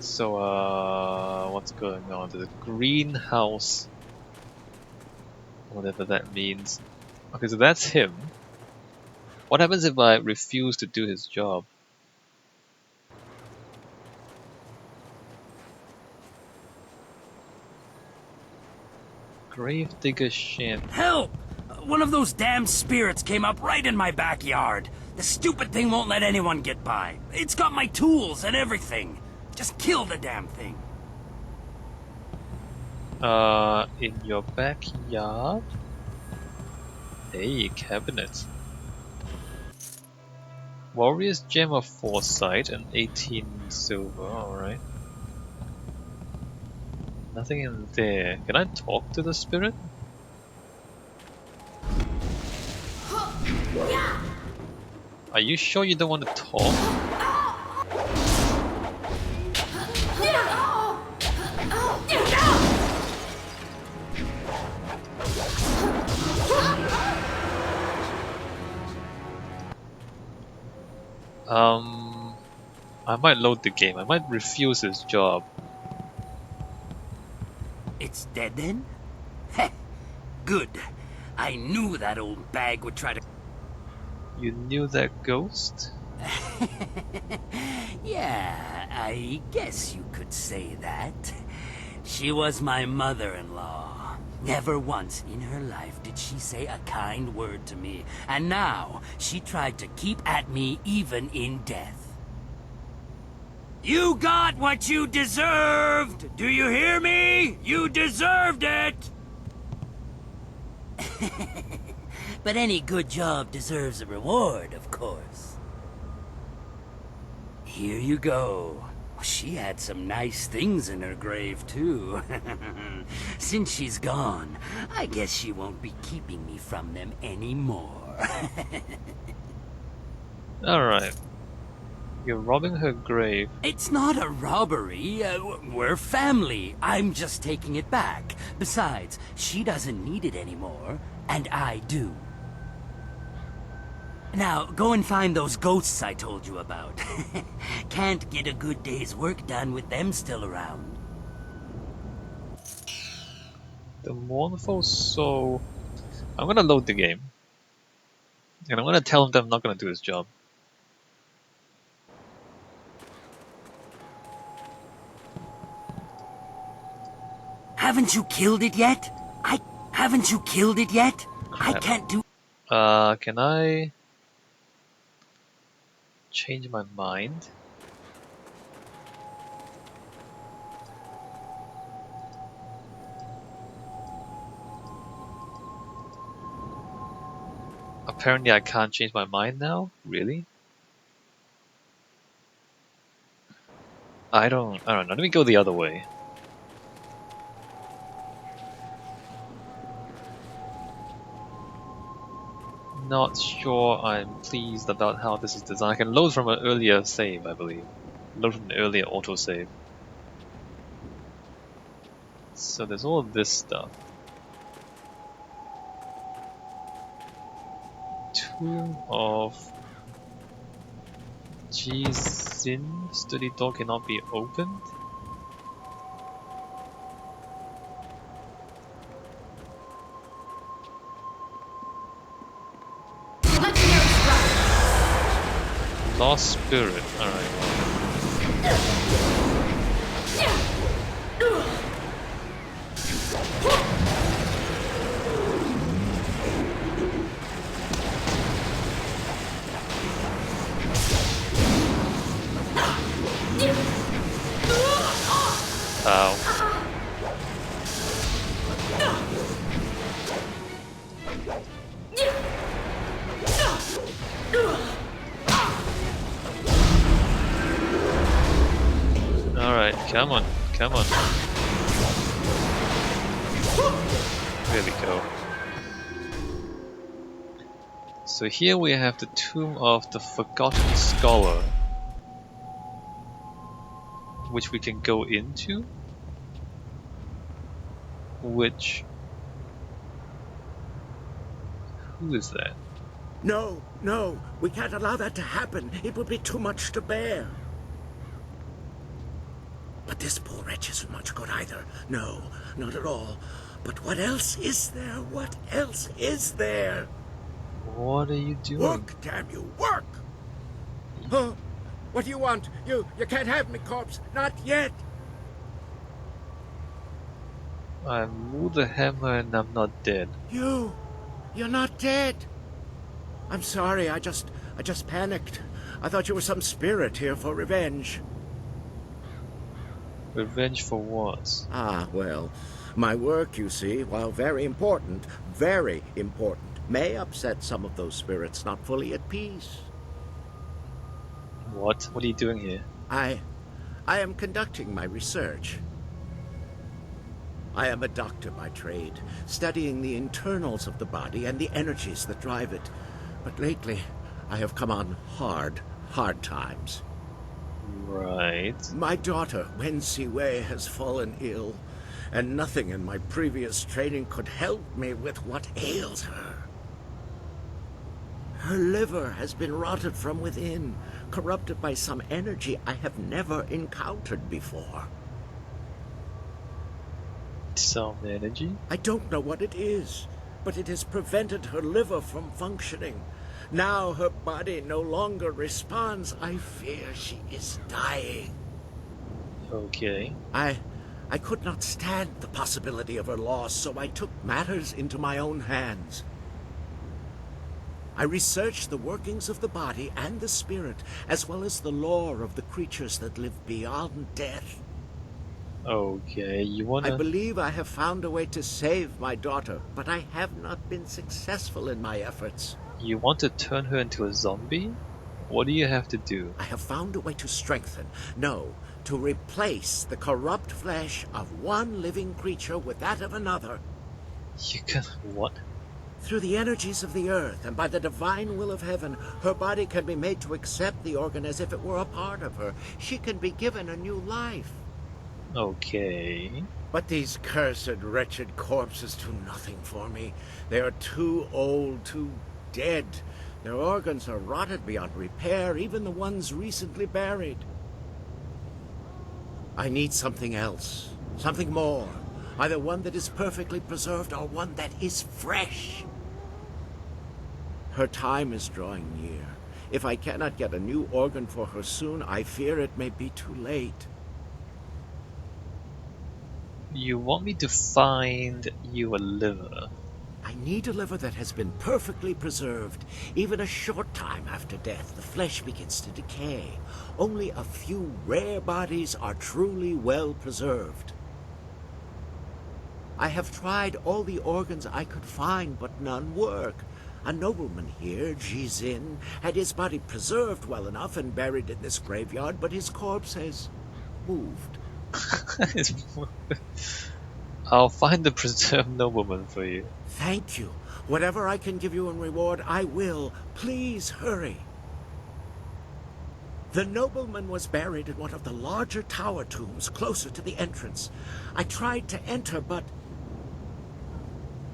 So, what's going on? The greenhouse, whatever that means. Okay, so that's him. What happens if I refuse to do his job? Gravedigger shanty. Help! One of those damn spirits came up right in my backyard. The stupid thing won't let anyone get by. It's got my tools and everything. Just kill the damn thing. In your backyard? Hey, cabinet. Warrior's Gem of Foresight and 18 silver, alright. Nothing in there. Can I talk to the spirit? Are you sure you don't want to talk? I might load the game. I might refuse his job. It's dead then? Heh. Good. I knew that old bag would try to... You knew that ghost? Yeah, I guess you could say that. She was my mother-in-law. Never once in her life did she say a kind word to me. And now, she tried to keep at me even in death. You got what you deserved! Do you hear me? You deserved it! But any good job deserves a reward, of course. Here you go. She had some nice things in her grave, too. Since she's gone, I guess she won't be keeping me from them anymore. Alright. You're robbing her grave. It's not a robbery. We're family. I'm just taking it back. Besides, she doesn't need it anymore, and I do. Now, go and find those ghosts I told you about. Can't get a good day's work done with them still around. The mournful soul. I'm gonna load the game. And I'm gonna tell him that I'm not gonna do his job. Haven't you killed it yet? Haven't you killed it yet? I can't do... Can I... change my mind? Apparently I can't change my mind now? Really? I don't know. Let me go the other way. Not sure I'm pleased about how this is designed. I can load from an earlier save, I believe. Load from an earlier autosave. So there's all this stuff. Tomb of Jizin. Study door cannot be opened. Lost spirit. Alright. Ow. Alright, come on, come on. There we go. So here we have the Tomb of the Forgotten Scholar, which we can go into. Which... who is that? No, no, we can't allow that to happen. It would be too much to bear. But this poor wretch isn't much good either. No, not at all. But what else is there? What else is there? What are you doing? Work, damn you, work! Huh? What do you want? You can't have me, corpse. Not yet. I moved the hammer and I'm not dead. You're not dead. I'm sorry, I just panicked. I thought you were some spirit here for revenge. Revenge for what? Ah, well, my work, you see, while very important, may upset some of those spirits not fully at peace. What? What are you doing here? I am conducting my research. I am a doctor by trade, studying the internals of the body and the energies that drive it. But lately, I have come on hard times. Right. My daughter, Wen Wei, has fallen ill, and nothing in my previous training could help me with what ails her. Her liver has been rotted from within, corrupted by some energy I have never encountered before. Some energy? I don't know what it is, but it has prevented her liver from functioning. Now her body no longer responds. I fear she is dying. Okay. I could not stand the possibility of her loss, so I took matters into my own hands. I researched the workings of the body and the spirit, as well as the lore of the creatures that live beyond death. Okay, you wanna... I believe I have found a way to save my daughter, but I have not been successful in my efforts. You want to turn her into a zombie? What do you have to do? I have found a way to strengthen, no, to replace the corrupt flesh of one living creature with that of another. You can... what? Through the energies of the earth and by the divine will of heaven, her body can be made to accept the organ as if it were a part of her. She can be given a new life. Okay... But these cursed, wretched corpses do nothing for me. They are too old, too dead. Their organs are rotted beyond repair, even the ones recently buried. I need something else, something more. Either one that is perfectly preserved or one that is fresh. Her time is drawing near. If I cannot get a new organ for her soon, I fear it may be too late. You want me to find you a liver? I need a liver that has been perfectly preserved. Even a short time after death, the flesh begins to decay. Only a few rare bodies are truly well preserved. I have tried all the organs I could find, but none work. A nobleman here, Jizin, had his body preserved well enough and buried in this graveyard, but his corpse has moved. I'll find the preserved nobleman for you. Thank you. Whatever I can give you in reward, I will. Please hurry. The nobleman was buried in one of the larger tower tombs closer to the entrance. I tried to enter, but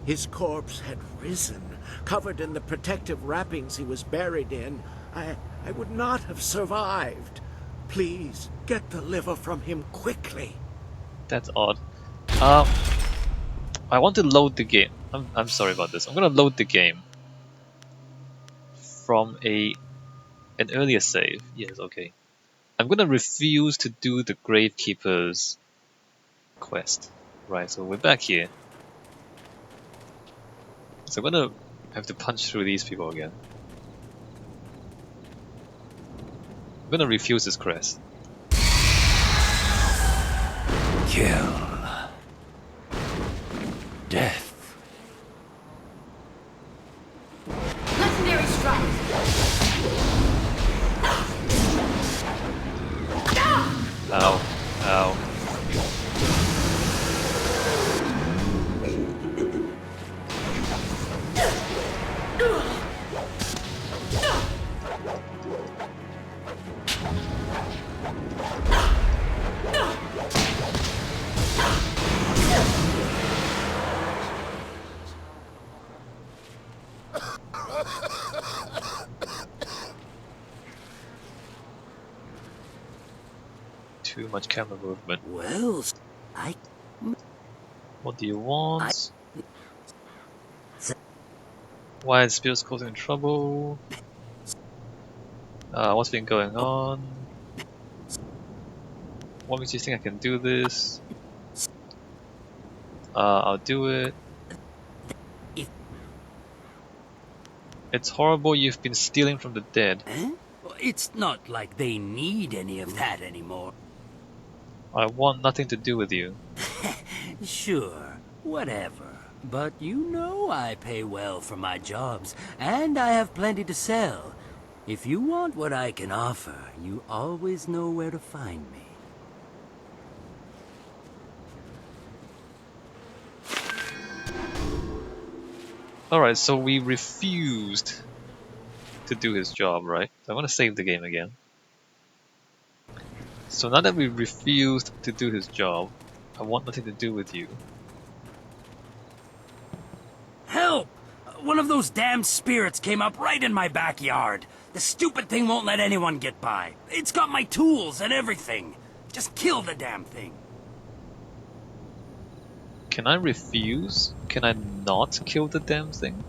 his corpse had risen, covered in the protective wrappings he was buried in. I would not have survived. Please, get the liver from him quickly. That's odd. I want to load the game. I'm sorry about this. I'm gonna load the game from an earlier save. Yes, okay. I'm gonna refuse to do the Gravekeeper's quest. Right, so we're back here. So I'm gonna have to punch through these people again. I'm gonna refuse this quest. Kill. Death. Legendary strike. Ow. Ow. Too much camera movement. Well, I... What do you want? I- Why is Spears causing trouble? What's been going on? What makes you think I can do this? I'll do it. If... It's horrible you've been stealing from the dead. Huh? It's not like they need any of that anymore. I want nothing to do with you. Sure, whatever. But you know I pay well for my jobs, and I have plenty to sell. If you want what I can offer, you always know where to find me. Alright, so we refused to do his job, right? So I'm gonna save the game again. So now that we refused to do his job, I want nothing to do with you. Help! One of those damn spirits came up right in my backyard. The stupid thing won't let anyone get by. It's got my tools and everything. Just kill the damn thing. Can I refuse? Can I not kill the damn thing?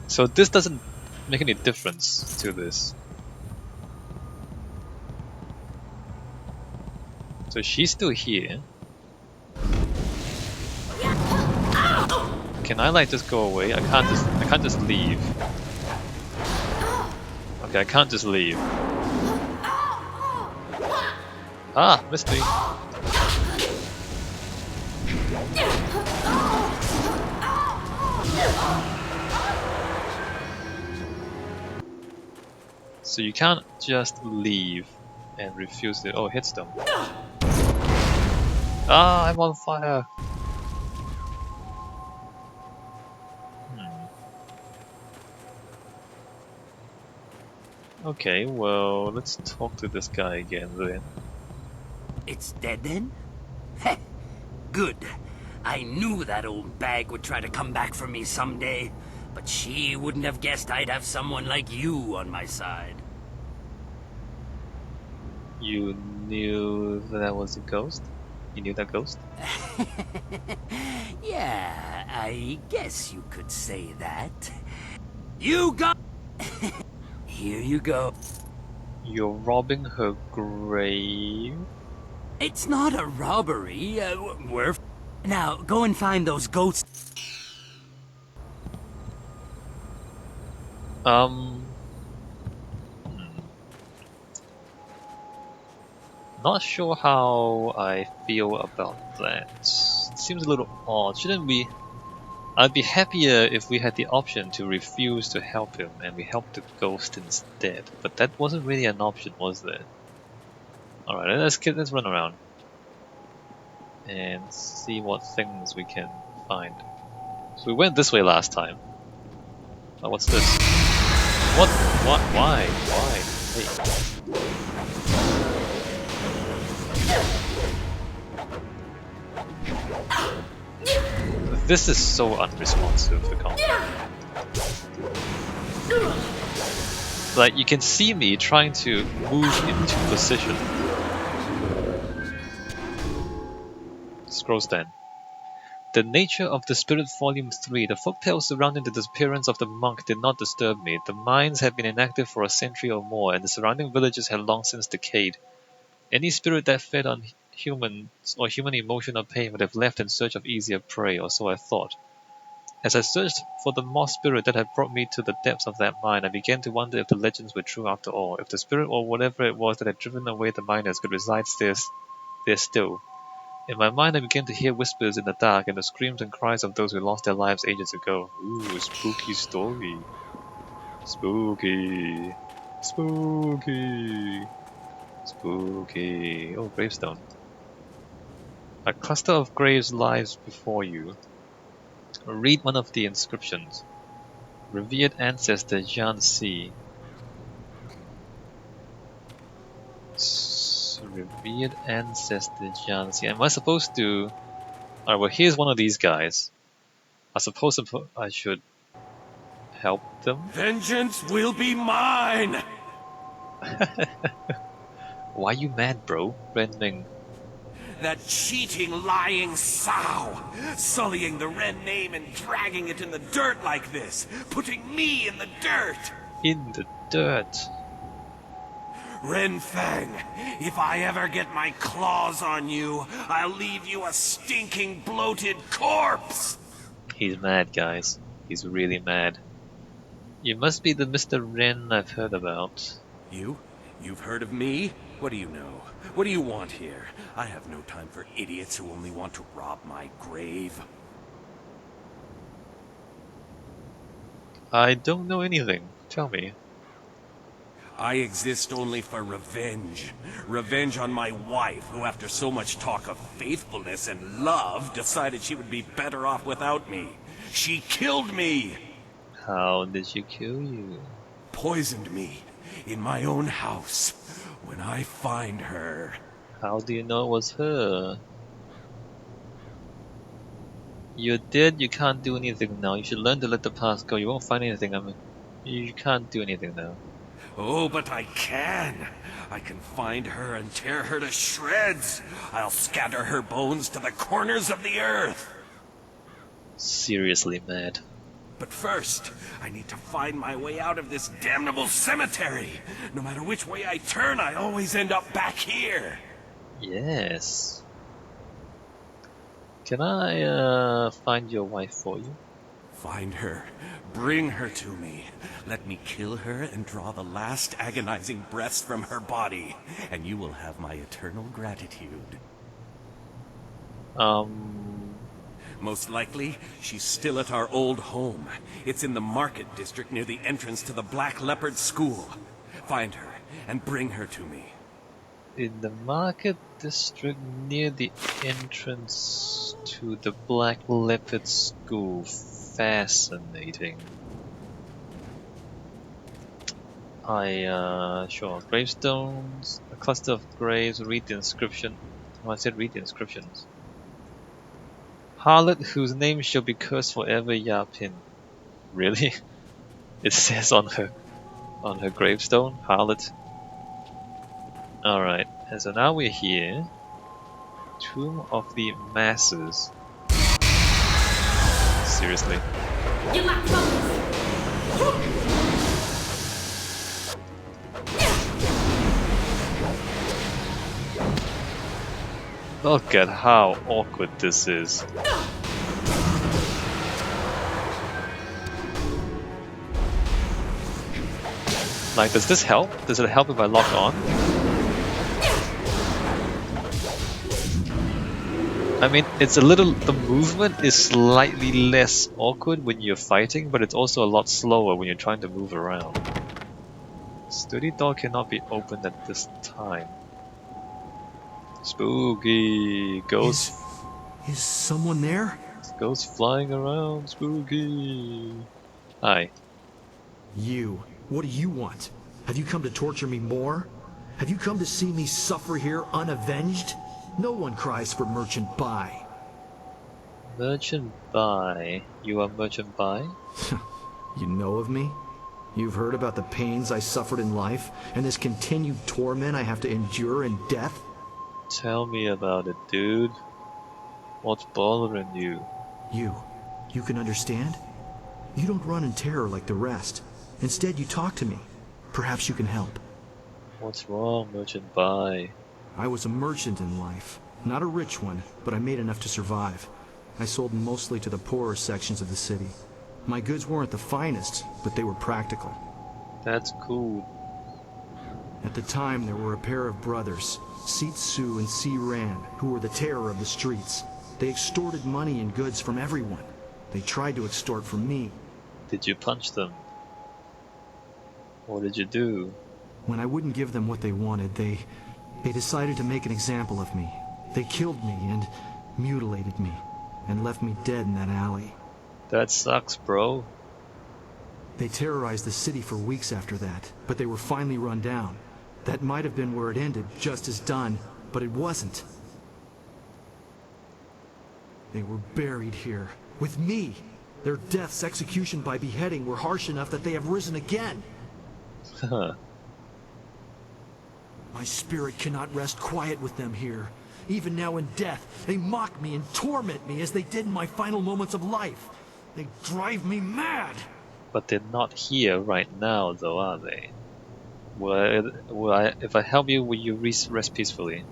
So this doesn't make any difference to this. So she's still here. Can I like just go away? I can't just leave. Okay, I can't just leave. Ah, missed me. So you can't just leave and refuse to. Oh, hits them. Ah, I'm on fire. Okay, well, let's talk to this guy again then. It's dead then? Heh, good. I knew that old bag would try to come back for me someday, but she wouldn't have guessed I'd have someone like you on my side. You knew that was a ghost? You knew that ghost? Yeah, I guess you could say that. You got... Here you go. You're robbing her grave? It's not a robbery. We're... Now, go and find those ghosts. Not sure how I feel about that. Seems a little odd. Shouldn't we... I'd be happier if we had the option to refuse to help him and we helped the ghost instead. But that wasn't really an option, was there? Alright, let's run around. And see what things we can find. So we went this way last time. Oh, what's this? What? Why? Hey. This is so unresponsive, the combat. Like, you can see me trying to move into position. Scrolls 10. The nature of the Spirit Volume 3. The folktales surrounding the disappearance of the monk did not disturb me. The mines had been inactive for a century or more, and the surrounding villages had long since decayed. Any spirit that fed on human emotion or pain would have left in search of easier prey, or so I thought. As I searched for the moss spirit that had brought me to the depths of that mine, I began to wonder if the legends were true after all, if the spirit or whatever it was that had driven away the miners could reside there still. In my mind I began to hear whispers in the dark and the screams and cries of those who lost their lives ages ago. Ooh, spooky story. Spooky. Spooky. Spooky. Oh, gravestone. A cluster of graves lies before you. Read one of the inscriptions. Revered ancestor Jian Si. Revered ancestor Jian Si. Am I supposed to... Alright, well here's one of these guys. I suppose I should help them? Vengeance will be mine! Why you mad, bro? Ren Ming. That cheating, lying sow! Sullying the Ren name and dragging it in the dirt like this! Putting me in the dirt! In the dirt. Ren Fang, if I ever get my claws on you, I'll leave you a stinking, bloated corpse! He's mad, guys. He's really mad. You must be the Mr. Ren I've heard about. You? You've heard of me? What do you know? What do you want here? I have no time for idiots who only want to rob my grave. I don't know anything. Tell me. I exist only for revenge. Revenge on my wife, who after so much talk of faithfulness and love, decided she would be better off without me. She killed me! How did she kill you? Poisoned me in my own house. When I find her... How do you know it was her? You're dead, you can't do anything now. You should learn to let the past go. You won't find anything, I mean. You can't do anything now. Oh, but I can. I can find her and tear her to shreds. I'll scatter her bones to the corners of the earth. Seriously mad. But first, I need to find my way out of this damnable cemetery. No matter which way I turn, I always end up back here. Yes. Can I find your wife for you? Find her. Bring her to me. Let me kill her and draw the last agonizing breaths from her body. And you will have my eternal gratitude. Most likely, she's still at our old home. It's in the market district near the entrance to the Black Leopard School. Find her and bring her to me. In the market district near the entrance to the Black Leopard School. Fascinating. Sure. Gravestones, a cluster of graves, read the inscription. Oh, I said read the inscriptions. Harlot whose name shall be cursed forever, Ya Pin. Really? It says on her gravestone, Harlot. Alright, and so now we're here. Tomb of the Masses. Seriously. You lack focus. Look at how awkward this is. Like, does this help? Does it help if I lock on? I mean, it's a little... The movement is slightly less awkward when you're fighting, but it's also a lot slower when you're trying to move around. Sturdy door cannot be opened at this time. Spooky! Ghost... Is someone there? Ghost flying around, spooky! Hi. You. What do you want? Have you come to torture me more? Have you come to see me suffer here unavenged? No one cries for Merchant Bai. Merchant Bai. You are Merchant Bai? You know of me? You've heard about the pains I suffered in life, and this continued torment I have to endure in death? Tell me about it, dude. What's bothering you? You can understand? You don't run in terror like the rest. Instead, you talk to me. Perhaps you can help. What's wrong, Merchant Bai? I was a merchant in life. Not a rich one, but I made enough to survive. I sold mostly to the poorer sections of the city. My goods weren't the finest, but they were practical. That's cool. At the time, there were a pair of brothers, Seet Su and Si Ran, who were the terror of the streets. They extorted money and goods from everyone. They tried to extort from me. Did you punch them? What did you do? When I wouldn't give them what they wanted, they decided to make an example of me. They killed me and mutilated me, and left me dead in that alley. That sucks, bro. They terrorized the city for weeks after that, but they were finally run down. That might have been where it ended, just as done, but it wasn't. They were buried here, with me. Their deaths, execution by beheading, were harsh enough that they have risen again. My spirit cannot rest quiet with them here. Even now in death, they mock me and torment me as they did in my final moments of life. They drive me mad! But they're not here right now, though, are they? If I help you, will you rest peacefully?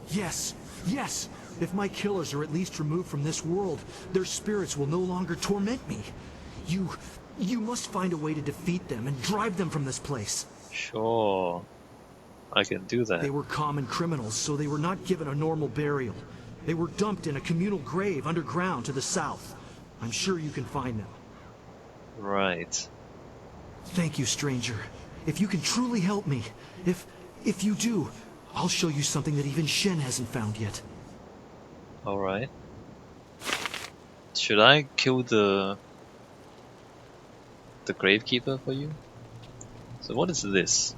Yes, yes! If my killers are at least removed from this world, their spirits will no longer torment me. You must find a way to defeat them and drive them from this place. Sure. I can do that. They were common criminals, so they were not given a normal burial. They were dumped in a communal grave underground to the south. I'm sure you can find them. Right. Thank you, stranger. If you can truly help me, if you do, I'll show you something that even Shen hasn't found yet. Alright. Should I kill the gravekeeper for you? So what is this?